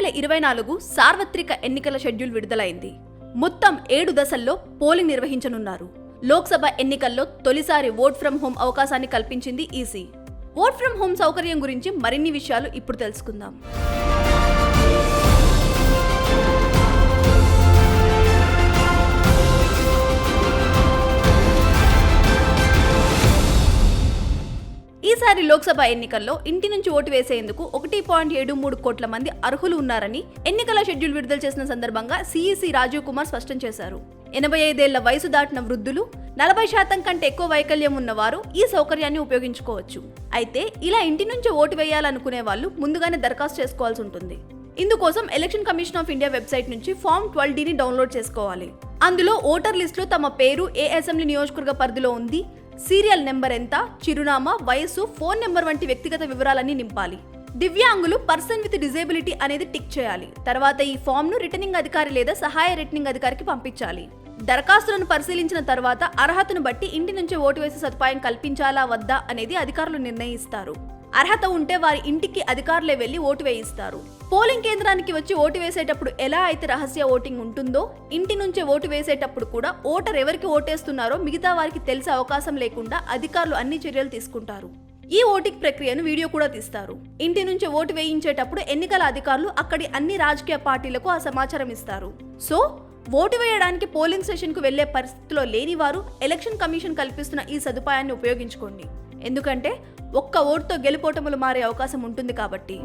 2024 సార్వత్రిక ఎన్నికల షెడ్యూల్ విడుదలైంది. మొత్తం 7 దశల్లో పోలింగ్ నిర్వహించనున్నారు. లోక్సభ ఎన్నికల్లో తొలిసారి ఓట్ ఫ్రం హోమ్ అవకాశాన్ని కల్పించింది ఈసీ. ఓట్ ఫ్రం హోమ్ సౌకర్యం గురించి మరిన్ని విషయాలు ఇప్పుడు తెలుసుకుందాం. ఈసారి లోక్సభ ఎన్నికల్లో ఇంటి నుంచి ఓటు వేసేందుకు 1.73 కోట్ల మంది అర్హులు ఉన్నారని ఎన్నికల షెడ్యూల్ విడుదల చేసిన సందర్భంగా సిఈసి రాజీవ్ కుమార్ స్పష్టం చేశారు. 85 ఏళ్ల వయసు దాటిన వృద్ధులు, 40% కంటే ఎక్కువ వైకల్యం ఉన్నవారు ఈ సౌకర్యాన్ని ఉపయోగించుకోవచ్చు. అయితే ఇలా ఇంటి నుంచి ఓటు వేయాలనుకునే వాళ్ళు ముందుగానే దరఖాస్తు చేసుకోవాల్సి ఉంటుంది. ఇందుకోసం election commission of India website నుంచి ఫామ్ 12Dని డౌన్లోడ్ చేసుకోవాలి. అందులో ఓటర్ లిస్టులో తమ పేరు, ఏ అసెంబ్లీ నియోజకవర్గ పరిధిలో ఉంది, సీరియల్ నెంబర్ ఎంత, చిరునామా, వయసు, ఫోన్ నెంబర్ వంటి వ్యక్తిగత వివరాలన్నీ నింపాలి. దివ్యాంగులు, పర్సన్ విత్ డిజేబిలిటీ అనేది టిక్ చేయాలి. తర్వాత ఈ ఫామ్ ను రిటర్నింగ్ అధికారి లేదా సహాయ రిటర్నింగ్ అధికారికి పంపించాలి. దరఖాస్తులను పరిశీలించిన తర్వాత అర్హతను బట్టి ఇంటి నుంచి ఓటు వేసే సదుపాయం కల్పించాలా వద్దా అనేది అధికారులు నిర్ణయిస్తారు. అర్హత ఉంటే వారి ఇంటికి అధికారులే వెళ్లి ఓటు వేయిస్తారు. పోలింగ్ కేంద్రానికి వచ్చి ఓటు వేసేటప్పుడు ఎలా అయితే రహస్య ఓటింగ్ ఉంటుందో, ఇంటి నుంచే ఓటు వేసేటప్పుడు కూడా ఓటర్ ఎవరికి ఓటేస్తున్నారో మిగతా వారికి తెలిసే అవకాశం లేకుండా అధికారులు అన్ని చర్యలు తీసుకుంటారు. ఈ ఓటింగ్ ప్రక్రియను వీడియో కూడా తీస్తారు. ఇంటి నుంచి ఓటు వేయించేటప్పుడు ఎన్నికల అధికారులు అక్కడి అన్ని రాజకీయ పార్టీలకు ఆ సమాచారం ఇస్తారు. సో ఓటు వేయడానికి పోలింగ్ స్టేషన్ కు వెళ్లే పరిస్థితిలో లేని వారు ఎలక్షన్ కమిషన్ కల్పిస్తున్న ఈ సదుపాయాన్ని ఉపయోగించుకోండి. ఎందుకంటే ఒక్క ఓటుతో గెలుపోటములు మారే అవకాశం ఉంటుంది కాబట్టి.